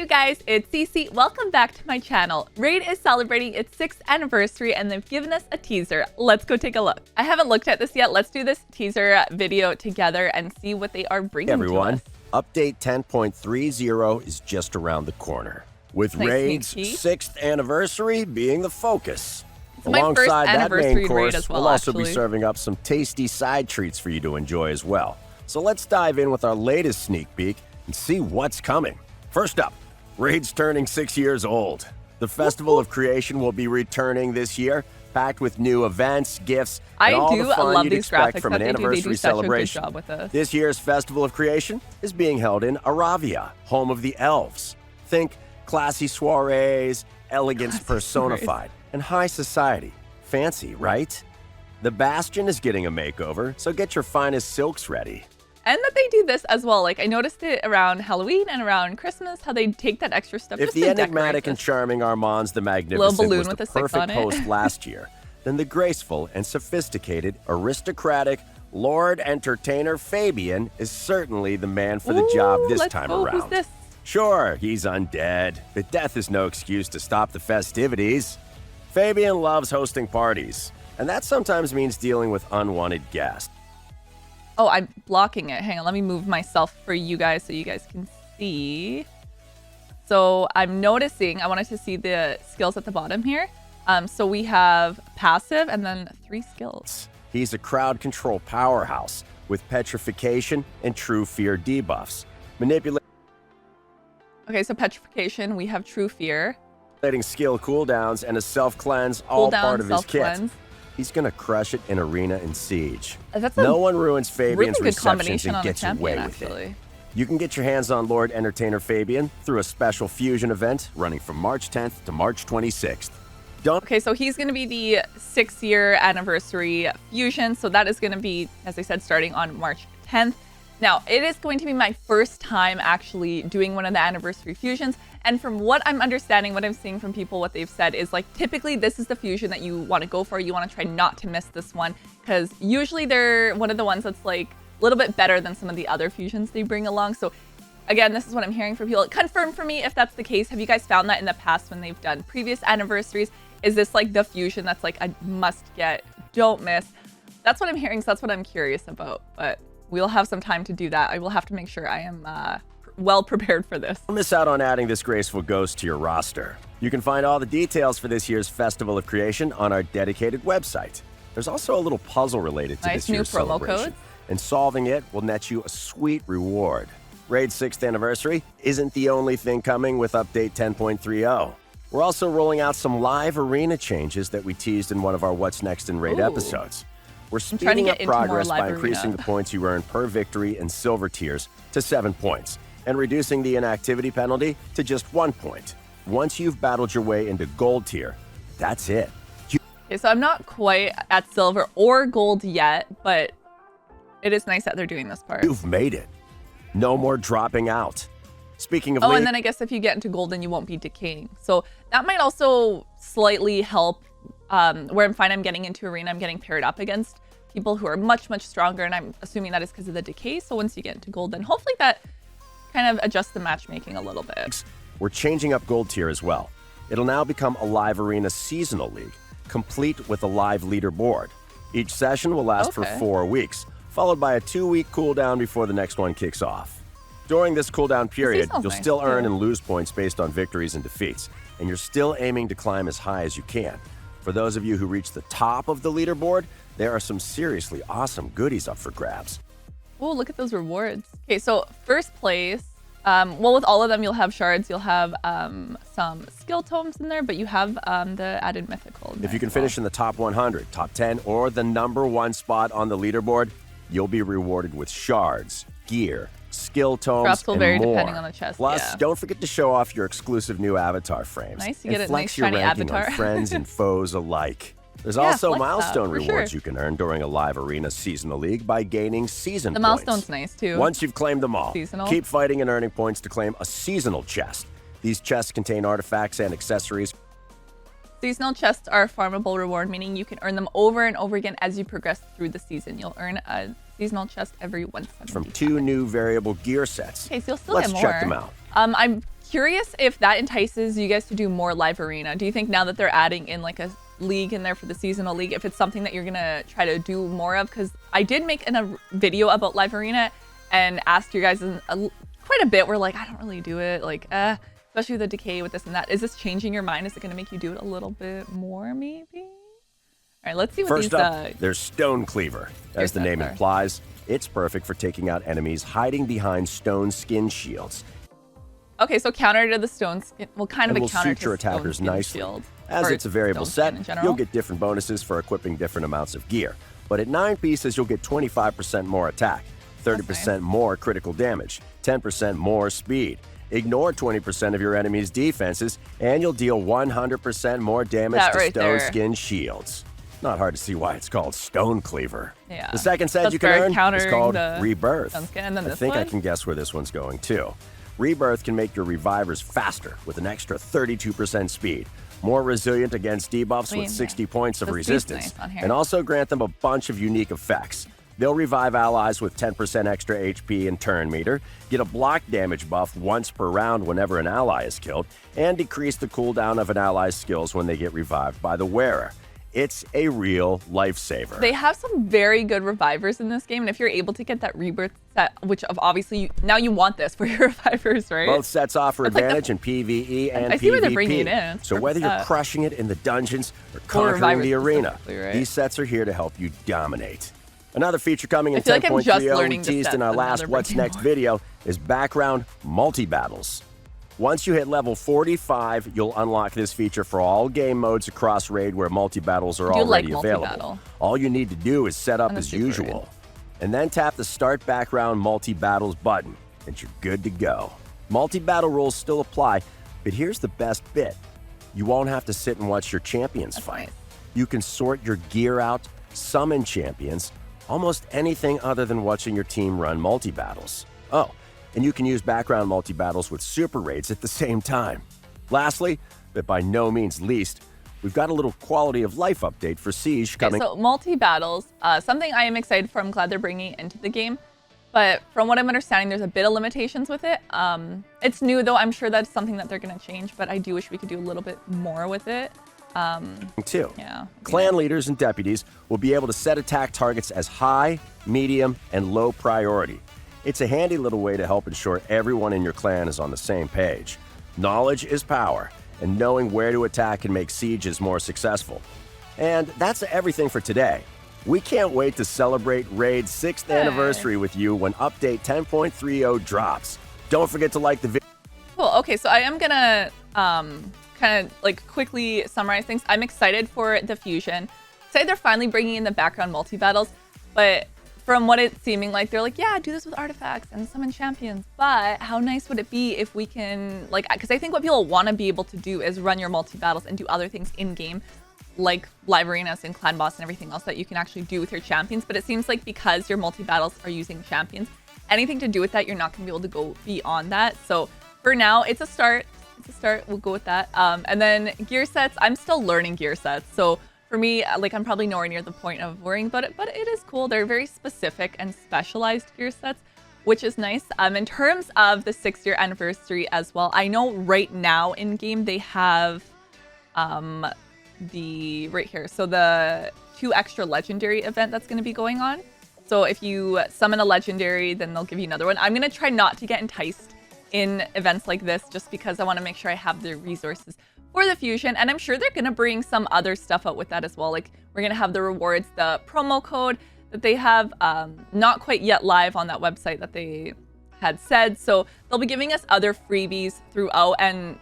you guys, it's Cece. Welcome back to my channel. Raid is celebrating its 6th anniversary and they've given us a teaser. Let's go take a look. I haven't looked at this yet. Let's do this teaser video together and see what they are bringing to us. Update 10.30 is just around the corner, with Raid's 6th anniversary being the focus. Alongside that main course, we'll also be serving up some tasty side treats for you to enjoy as well. So let's dive in with our latest sneak peek and see what's coming. First up, Raid's turning 6 years old. The Festival of Creation will be returning this year, packed with new events, gifts, and all the fun you'd expect from an anniversary celebration. This year's Festival of Creation is being held in Aravia, home of the elves. Think classy soirees, elegance personified, and high society. Fancy, right? The Bastion is getting a makeover, so get your finest silks ready. And that they do this as well. Like, I noticed it around Halloween and around Christmas, how they take that extra stuff. If the enigmatic and charming Armand's the Magnificent was the perfect host last year, then the graceful and sophisticated, aristocratic Lord Entertainer Fabian is certainly the man for the job this time around. Who's this? Sure, he's undead, but death is no excuse to stop the festivities. Fabian loves hosting parties, and that sometimes means dealing with unwanted guests. Oh, I'm blocking it. Hang on, let me move myself for you guys so you guys can see. So I'm noticing, I wanted to see the skills at the bottom here. So we have passive and then 3 skills. He's a crowd control powerhouse with petrification and true fear debuffs. Okay, so petrification, we have true fear. Skill cooldowns and a self-cleanse, all part of his kit. He's gonna crush it in Arena and Siege. No one ruins Fabian's receptions and gets away with it. You can get your hands on Lord Entertainer Fabian through a special fusion event running from March 10th to March 26th. Okay, so he's gonna be the 6-year anniversary fusion. So that is gonna be, as I said, starting on March 10th. Now, it is going to be my first time actually doing one of the anniversary fusions. And from what I'm understanding, what I'm seeing from people, what they've said is like, typically this is the fusion that you want to go for. You want to try not to miss this one because usually they're one of the ones that's like a little bit better than some of the other fusions they bring along. So again, this is what I'm hearing from people. Confirm for me if that's the case. Have you guys found that in the past when they've done previous anniversaries? Is this like the fusion that's like a must get, don't miss? That's what I'm hearing. So that's what I'm curious about. But we'll have some time to do that. I will have to make sure I am well prepared for this. Don't miss out on adding this graceful ghost to your roster. You can find all the details for this year's Festival of Creation on our dedicated website. There's also a little puzzle related to this year's celebration, and solving it will net you a sweet reward. Raid's 6th anniversary isn't the only thing coming with Update 10.30. We're also rolling out some live arena changes that we teased in one of our What's Next in Raid episodes. We're speeding up progress by increasing the points you earn per victory in silver tiers to 7 points, and reducing the inactivity penalty to just 1 point. Once you've battled your way into gold tier, that's it. Okay, so I'm not quite at silver or gold yet, but it is nice that they're doing this part. You've made it. No more dropping out. Speaking of and then I guess if you get into gold, then you won't be decaying. So that might also slightly help where I'm getting into arena, I'm getting paired up against people who are much, much stronger. And I'm assuming that is because of the decay. So once you get into gold, then hopefully that kind of adjusts the matchmaking a little bit. We're changing up gold tier as well. It'll now become a live arena seasonal league, complete with a live leaderboard. Each session will last for 4 weeks, followed by a 2-week cooldown before the next one kicks off. During this cooldown period, you'll still earn and lose points based on victories and defeats, and you're still aiming to climb as high as you can. For those of you who reach the top of the leaderboard, there are some seriously awesome goodies up for grabs. Oh, look at those rewards. Okay, so first place, well, with all of them, you'll have shards, you'll have some skill tomes in there, but you have the added mythical. If you can finish in the top 100, top 10, or the #1 spot on the leaderboard, you'll be rewarded with shards, gear, skill tomes, and more. Depending on the chest. Plus, don't forget to show off your exclusive new avatar frames. Nice, you get a nice your shiny ranking avatar. on friends and foes alike. There's also milestone rewards you can earn during a live arena seasonal league by gaining season points. The milestone's nice too. Once you've claimed them all, keep fighting and earning points to claim a seasonal chest. These chests contain artifacts and accessories. Seasonal chests are a farmable reward, meaning you can earn them over and over again as you progress through the season. You'll earn a seasonal chest every 170 from 2 new variable gear sets. Okay, so you'll still get more. Let's check them out. I'm curious if that entices you guys to do more live arena. Do you think now that they're adding in like a league in there for the seasonal league, if it's something that you're gonna try to do more of? Because I did make a video about live arena and asked you guys quite a bit. We're like, I don't really do it, like especially with the decay with this and that. Is this changing your mind? Is it gonna make you do it a little bit more maybe? All right, let's see what First up, there's Stone Cleaver. As the name implies, it's perfect for taking out enemies hiding behind stone skin shields. Okay, so counter to the stone skin, well, kind of a counter to your attackers nicely. Shield. As it's a variable set, you'll get different bonuses for equipping different amounts of gear. But at 9 pieces, you'll get 25% more attack, 30% more critical damage, 10% more speed. Ignore 20% of your enemy's defenses, and you'll deal 100% more damage to stone skin shields. Not hard to see why it's called Stone Cleaver. Yeah. The second set you can earn is called Rebirth. And then I think I can guess where this one's going too. Rebirth can make your revivers faster with an extra 32% speed, more resilient against debuffs with 60 points of resistance, and also grant them a bunch of unique effects. They'll revive allies with 10% extra HP and turn meter, get a block damage buff once per round whenever an ally is killed, and decrease the cooldown of an ally's skills when they get revived by the wearer. It's a real lifesaver. They have some very good revivers in this game, and if you're able to get that Rebirth set, which obviously now you want this for your revivers, right? Both sets offer advantage in PvE and I see where they're bringing it in. So whether you're crushing it in the dungeons or conquering the arena, these sets are here to help you dominate. Another feature coming in 10.30 we teased in our last What's Next video is background multi-battles. Once you hit level 45, you'll unlock this feature for all game modes across Raid where multi-battles are already available. All you need to do is set up as usual, and then tap the Start Background Multi-Battles button, and you're good to go. Multi-battle rules still apply, but here's the best bit. You won't have to sit and watch your champions fight. You can sort your gear out, summon champions, almost anything other than watching your team run multi-battles. Oh, and you can use background multi-battles with super raids at the same time. Lastly, but by no means least, we've got a little quality of life update for Siege coming. So multi-battles, something I am excited for. I'm glad they're bringing it into the game. But from what I'm understanding, there's a bit of limitations with it. It's new though. I'm sure that's something that they're going to change, but I do wish we could do a little bit more with it. Clan leaders and deputies will be able to set attack targets as high, medium, and low priority. It's a handy little way to help ensure everyone in your clan is on the same page. Knowledge is power, and knowing where to attack can make sieges more successful. And that's everything for today. We can't wait to celebrate Raid's 6th anniversary with you when update 10.30 drops. Don't forget to like the video. Cool. Okay, so I am gonna kind of like quickly summarize things. I'm excited for the fusion. Say they're finally bringing in the background multi-battles, but from what it's seeming like, they're like, yeah, do this with artifacts and summon champions. But how nice would it be if we can, like, because I think what people want to be able to do is run your multi-battles and do other things in-game, like live arenas and clan boss and everything else that you can actually do with your champions. But it seems like because your multi-battles are using champions, anything to do with that, you're not going to be able to go beyond that. So for now, it's a start. It's a start. We'll go with that. And then gear sets, I'm still learning gear sets. So for me, like, I'm probably nowhere near the point of worrying about it, but it is cool. They're very specific and specialized gear sets, which is nice. In terms of the 6-year anniversary as well, I know right now in game they have the right here. So the 2 extra legendary event that's going to be going on. So if you summon a legendary, then they'll give you another one. I'm going to try not to get enticed in events like this just because I want to make sure I have the resources for the fusion, and I'm sure they're gonna bring some other stuff out with that as well. Like, we're gonna have the rewards, the promo code that they have not quite yet live on that website that they had said. So they'll be giving us other freebies throughout, and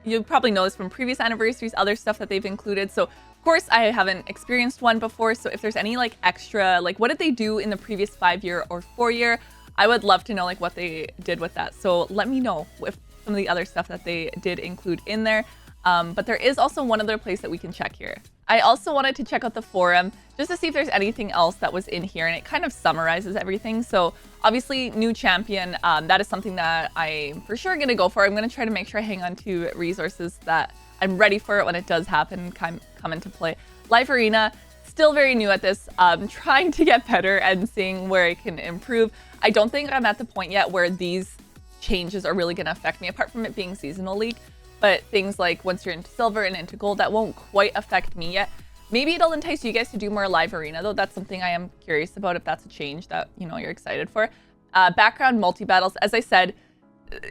you probably know this from previous anniversaries, other stuff that they've included. So of course I haven't experienced one before, so if there's any like extra, like what did they do in the previous 5-year or 4-year, I would love to know like what they did with that. So let me know if some of the other stuff that they did include in there. But there is also one other place that we can check here. I also wanted to check out the forum just to see if there's anything else that was in here, and it kind of summarizes everything. So obviously new champion, that is something that I'm for sure gonna go for. I'm gonna try to make sure I hang on to resources that I'm ready for it when it does happen, come into play. Live Arena, still very new at this, trying to get better and seeing where I can improve. I don't think I'm at the point yet where these changes are really going to affect me, apart from it being seasonal league. But things like once you're into silver and into gold, that won't quite affect me yet. Maybe it'll entice you guys to do more live arena, though. That's something I am curious about, if that's a change that, you know, you're excited for. Background multi-battles, as I said,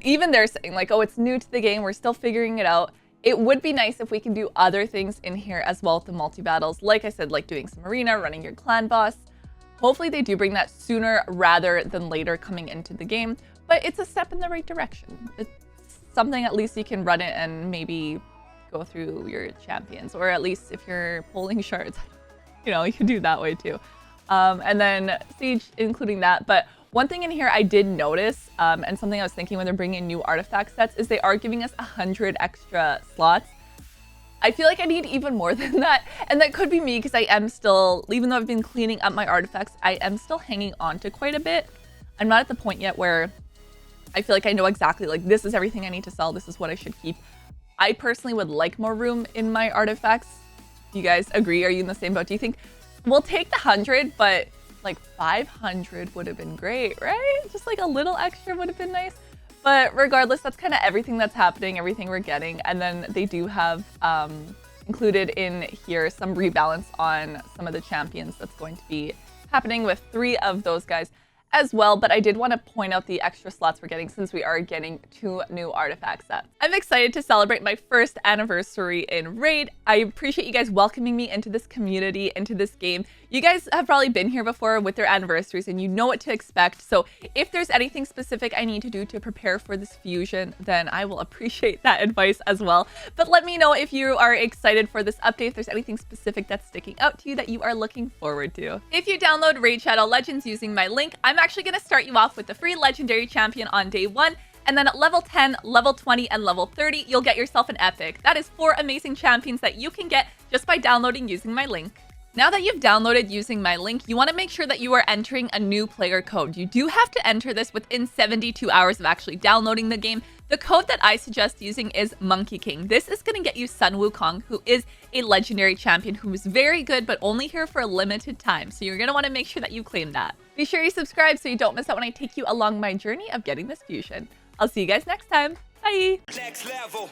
even they're saying like, oh, it's new to the game, we're still figuring it out. It would be nice if we can do other things in here as well with the multi-battles. Like I said, like doing some arena, running your clan boss. Hopefully they do bring that sooner rather than later coming into the game. But it's a step in the right direction. It's something at least you can run it and maybe go through your champions. Or at least if you're pulling shards, you know, you can do that way too. And then Siege, including that. But one thing in here I did notice, and something I was thinking when they're bringing new artifact sets, is they are giving us 100 extra slots. I feel like I need even more than that. And that could be me, because I am still, even though I've been cleaning up my artifacts, I am still hanging on to quite a bit. I'm not at the point yet where I feel like I know exactly, like, this is everything I need to sell, this is what I should keep. I personally would like more room in my artifacts. Do you guys agree? Are you in the same boat? Do you think we'll take the 100, but like 500 would have been great, right? Just like a little extra would have been nice. But regardless, that's kind of everything that's happening, everything we're getting. And then they do have included in here some rebalance on some of the champions that's going to be happening with 3 of those guys as well. But I did want to point out the extra slots we're getting, since we are getting 2 new artifact sets. I'm excited to celebrate my first anniversary in Raid. I appreciate you guys welcoming me into this community, into this game. You guys have probably been here before with their anniversaries and you know what to expect. So if there's anything specific I need to do to prepare for this fusion, then I will appreciate that advice as well. But let me know if you are excited for this update, if there's anything specific that's sticking out to you that you are looking forward to. If you download Raid Shadow Legends using my link, I'm actually going to start you off with the free legendary champion on day 1. And then at level 10, level 20, and level 30, you'll get yourself an epic. That is 4 amazing champions that you can get just by downloading using my link. Now that you've downloaded using my link, you want to make sure that you are entering a new player code. You do have to enter this within 72 hours of actually downloading the game. The code that I suggest using is MonkeyKing. This is going to get you Sun Wukong, who is a legendary champion who is very good, but only here for a limited time. So you're going to want to make sure that you claim that. Be sure you subscribe so you don't miss out when I take you along my journey of getting this fusion. I'll see you guys next time. Bye! Next level.